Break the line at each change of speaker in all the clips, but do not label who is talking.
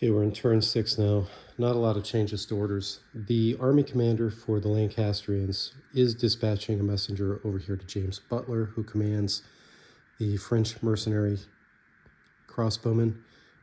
Okay, we're in turn 6 now. Not a lot of changes to orders. The army commander for the Lancastrians is dispatching a messenger over here to James Butler, who commands the French mercenary crossbowmen.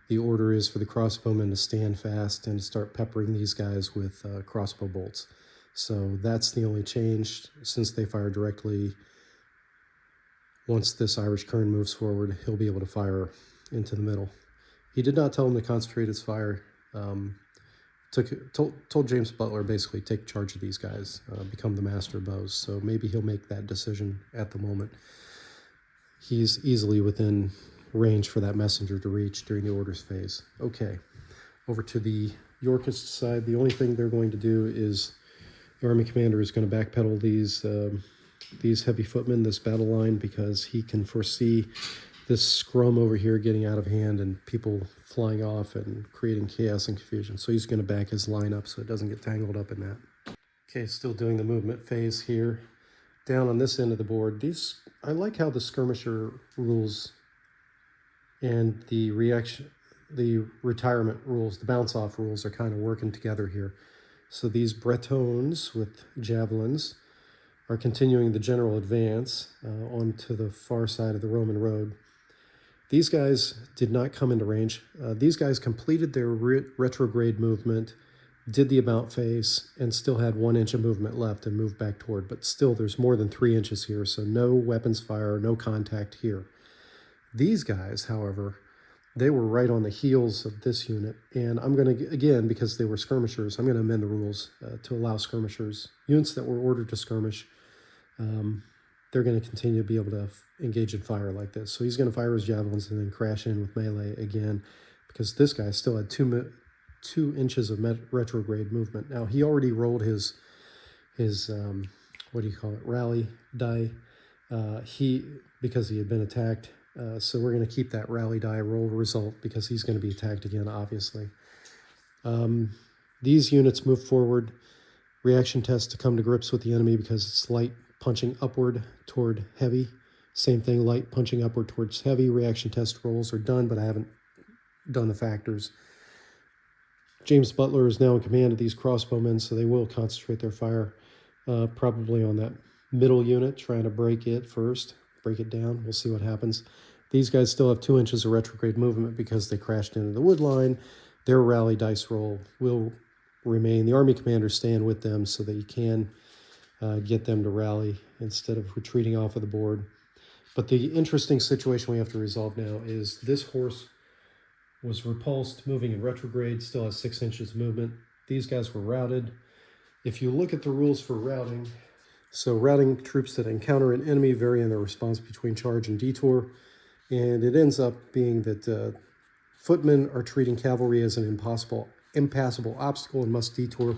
The order is for the crossbowmen to stand fast and start peppering these guys with crossbow bolts. So that's the only change, since they fire directly. Once this Irish kern moves forward, he'll be able to fire into the middle. He did not tell him to concentrate his fire. Told James Butler basically take charge of these guys, become the master of bows. So maybe he'll make that decision at the moment. He's easily within range for that messenger to reach during the orders phase. Okay, over to the Yorkist side. The only thing they're going to do is the army commander is going to backpedal these heavy footmen, this battle line, because he can foresee this scrum over here getting out of hand and people flying off and creating chaos and confusion. So he's going to back his line up so it doesn't get tangled up in that. Okay, still doing the movement phase here. Down on this end of the board, I like how the skirmisher rules and the retirement rules, the bounce-off rules are kind of working together here. So these Bretons with javelins are continuing the general advance onto the far side of the Roman road. These guys did not come into range. These guys completed their retrograde movement, did the about face, and still had 1 inch of movement left and moved back toward. But still, there's more than 3 inches here, so no weapons fire, no contact here. These guys, however, they were right on the heels of this unit. And I'm going to, again, because they were skirmishers, I'm going to amend the rules to allow skirmishers, units that were ordered to skirmish, they're going to continue to be able to engage in fire like this. So he's going to fire his javelins and then crash in with melee again, because this guy still had 2 inches of retrograde movement. Now, he already rolled his what do you call it, rally die, because he had been attacked. So we're going to keep that rally die roll result because he's going to be attacked again, obviously. These units move forward. Reaction test to come to grips with the enemy because it's light punching upward toward heavy. Same thing, light punching upward towards heavy. Reaction test rolls are done, but I haven't done the factors. James Butler is now in command of these crossbowmen, so they will concentrate their fire probably on that middle unit, trying to break it first, break it down. We'll see what happens. These guys still have 2 inches of retrograde movement because they crashed into the wood line. Their rally dice roll will remain. The army commanders stand with them so that you can get them to rally instead of retreating off of the board. But the interesting situation we have to resolve now is this horse was repulsed, moving in retrograde, still has 6 inches of movement. These guys were routed. If you look at the rules for routing, so routing troops that encounter an enemy vary in their response between charge and detour. And it ends up being that footmen are treating cavalry as an impassable obstacle and must detour.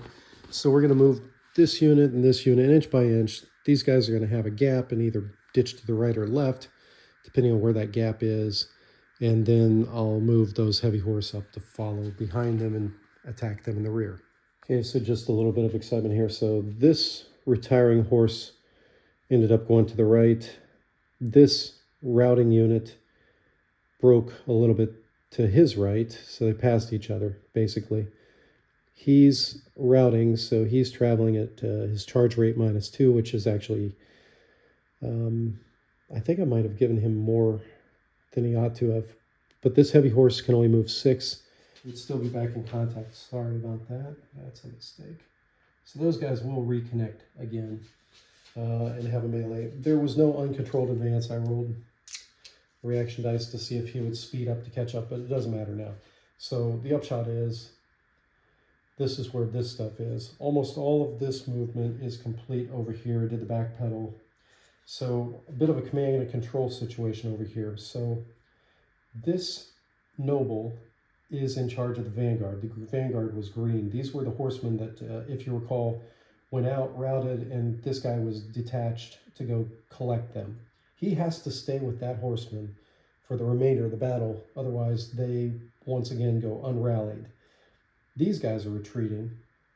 So we're going to move this unit and this unit inch by inch. These guys are going to have a gap and either ditch to the right or left, depending on where that gap is. And then I'll move those heavy horse up to follow behind them and attack them in the rear. Okay, so just a little bit of excitement here. So this retiring horse ended up going to the right. This routing unit broke a little bit to his right, so they passed each other, basically. He's routing, so he's traveling at his charge rate -2, which is actually, I think I might have given him more than he ought to have. But this heavy horse can only move 6. He'd still be back in contact. Sorry about that. That's a mistake. So those guys will reconnect again and have a melee. There was no uncontrolled advance. I rolled reaction dice to see if he would speed up to catch up, but it doesn't matter now. So the upshot is, this is where this stuff is. Almost all of this movement is complete over here. Did the back pedal. So a bit of a command and control situation over here. So this noble is in charge of the vanguard. The vanguard was green. These were the horsemen that, if you recall, went out, routed, and this guy was detached to go collect them. He has to stay with that horseman for the remainder of the battle. Otherwise, they once again go unrallied. These guys are retreating.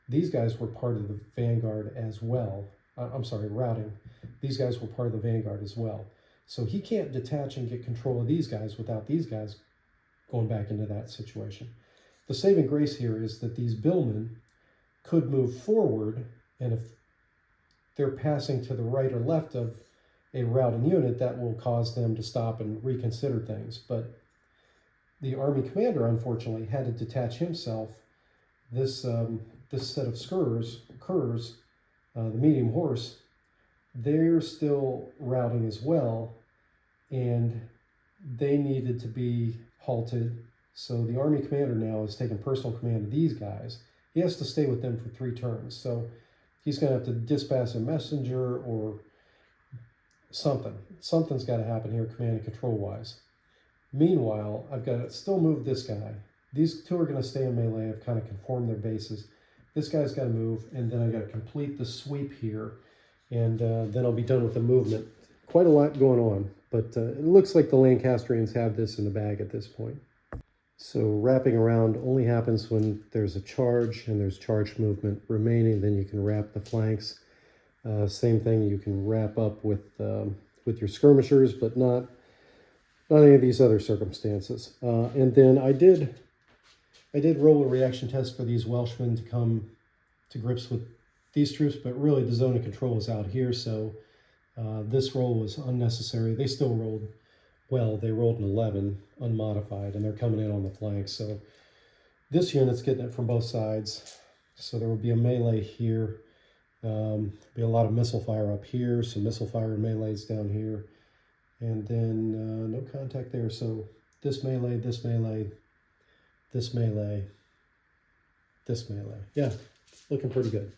These guys were part of the vanguard as well. Routing. These guys were part of the vanguard as well. So he can't detach and get control of these guys without these guys going back into that situation. The saving grace here is that these billmen could move forward, and if they're passing to the right or left of a routing unit, that will cause them to stop and reconsider things. But the Army commander, unfortunately, had to detach himself. This set of curs, the medium horse, they're still routing as well, and they needed to be halted. So the Army commander now is taking personal command of these guys. He has to stay with them for 3 turns. So he's going to have to dispatch a messenger or something. Something's got to happen here, command and control wise. Meanwhile, I've got to still move this guy. These 2 are going to stay in melee. I've kind of conformed their bases. This guy's got to move, and then I got to complete the sweep here, and then I'll be done with the movement. Quite a lot going on, but it looks like the Lancastrians have this in the bag at this point. So wrapping around only happens when there's a charge and there's charge movement remaining. Then you can wrap the flanks. Same thing, you can wrap up with your skirmishers, but not any of these other circumstances. And then I did roll a reaction test for these Welshmen to come to grips with these troops, but really the zone of control is out here, so this roll was unnecessary. They still rolled well. They rolled an 11 unmodified, and they're coming in on the flank. So this unit's getting it from both sides. So there will be a melee here. Be a lot of missile fire up here, some missile fire and melees down here, and then no contact there. So this melee, this melee, this melee, this melee. Yeah, looking pretty good.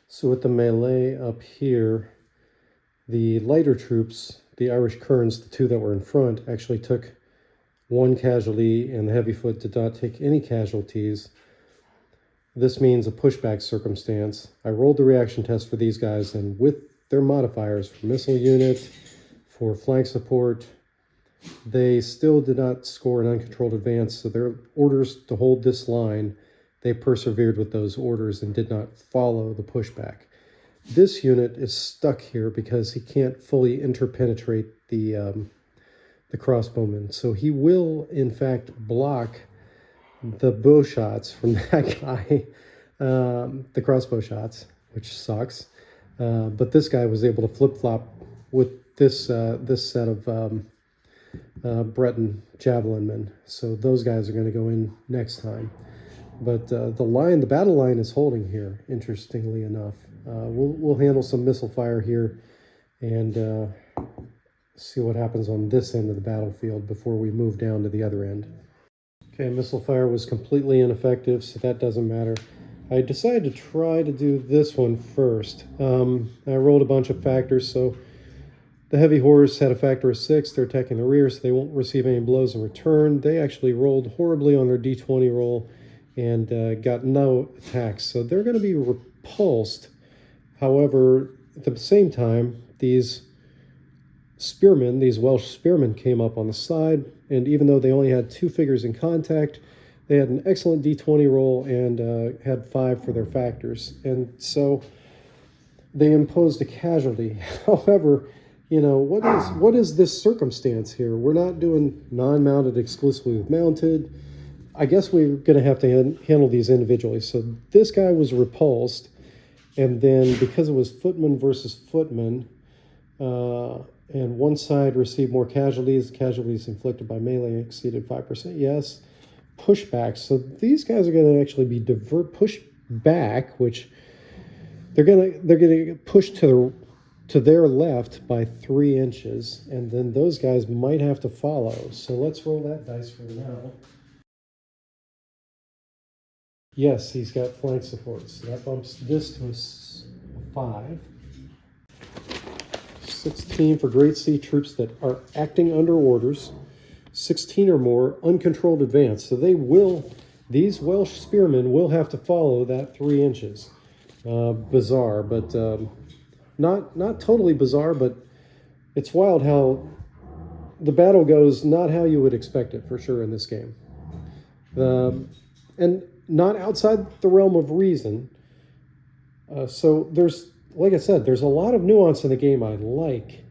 So with the melee up here, the lighter troops, the Irish Kerns, the 2 that were in front, actually took 1 casualty, and the heavy foot did not take any casualties. This means a pushback circumstance. I rolled the reaction test for these guys, and with their modifiers for missile unit, for flank support, they still did not score an uncontrolled advance. So their orders to hold this line, they persevered with those orders and did not follow the pushback. This unit is stuck here because he can't fully interpenetrate the crossbowmen. So he will, in fact, block the bow shots from that guy, the crossbow shots, which sucks. But this guy was able to flip-flop with this set of Breton javelin men. So those guys are going to go in next time. But the battle line is holding here, interestingly enough. We'll handle some missile fire here and see what happens on this end of the battlefield before we move down to the other end. Okay, missile fire was completely ineffective, so that doesn't matter. I decided to try to do this one first. I rolled a bunch of factors, so the heavy horse had a factor of 6. They're attacking the rear, so they won't receive any blows in return. They actually rolled horribly on their d20 roll and got no attacks, so they're going to be repulsed. However, at the same time, these spearmen, these Welsh spearmen, came up on the side, and even though they only had 2 figures in contact, they had an excellent d20 roll and had 5 for their factors, and so they imposed a casualty. However, you know, what is this circumstance here? We're not doing non-mounted exclusively with mounted. I guess we're going to have to handle these individually. So this guy was repulsed, and then because it was footman versus footman, and one side received more casualties inflicted by melee exceeded 5%, yes. Pushback, so these guys are going to actually be pushed back, which they're going to get pushed to their left by 3 inches, and then those guys might have to follow. So let's roll that dice for now. Yes, he's got flank support, so that bumps this to a 5. 16 for Great Sea troops that are acting under orders. 16 or more uncontrolled advance. So these Welsh spearmen will have to follow that 3 inches. Bizarre, but not totally bizarre, but it's wild how the battle goes not how you would expect it, for sure, in this game. And not outside the realm of reason. So there's, like I said, there's a lot of nuance in the game I like.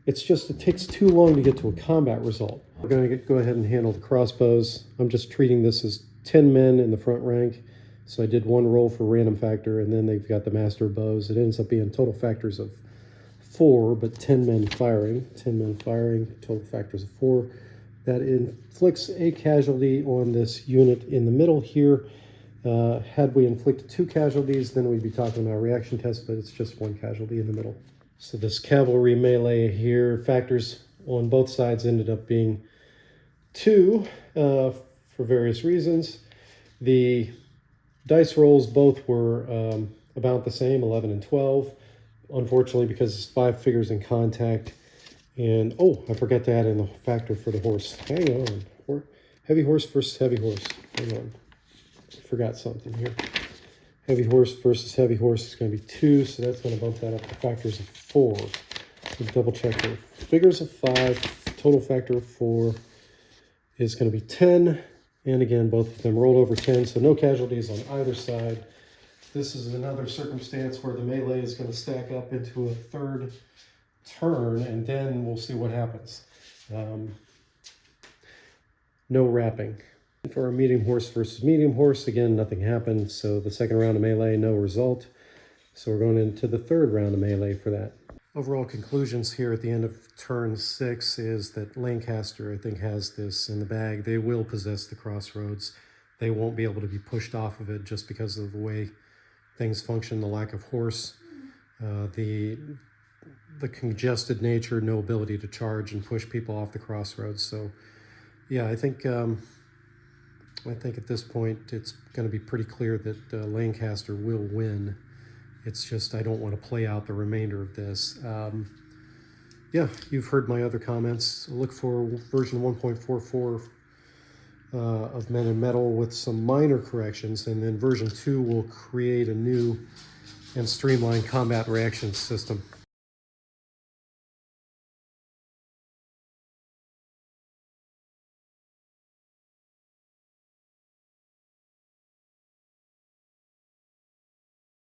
It's just it takes too long to get to a combat result. We're going to go ahead and handle the crossbows. I'm just treating this as 10 men in the front rank. So I did one roll for random factor, and then they've got the master bows. It ends up being total factors of 4, but 10 men firing. 10 men firing, total factors of 4. That inflicts a casualty on this unit in the middle here. Had we inflicted 2 casualties, then we'd be talking about a reaction test, but it's just 1 casualty in the middle. So this cavalry melee here, factors on both sides ended up being 2 for various reasons. The dice rolls both were about the same, 11 and 12. Unfortunately, because it's 5 figures in contact. And, oh, I forgot to add in the factor for the horse. Hang on. Heavy horse versus heavy horse. Hang on. I forgot something here. Heavy horse versus heavy horse is going to be 2, so that's going to bump that up to factors of 4. So double check here. Figures of 5, total factor of 4 is going to be 10. And again, both of them rolled over 10, so no casualties on either side. This is another circumstance where the melee is going to stack up into a 3rd turn, and then we'll see what happens. No wrapping. For a medium horse versus medium horse, again, nothing happened. So the second round of melee, no result. So we're going into the 3rd round of melee for that. Overall conclusions here at the end of turn 6 is that Lancaster, I think, has this in the bag. They will possess the crossroads. They won't be able to be pushed off of it just because of the way things function, the lack of horse, the congested nature, no ability to charge and push people off the crossroads. So yeah, I think at this point it's going to be pretty clear that Lancaster will win. It's just I don't want to play out the remainder of this. Yeah, you've heard my other comments. Look for version 1.44 of Men in Metal with some minor corrections, and then version 2 will create a new and streamlined combat reaction system.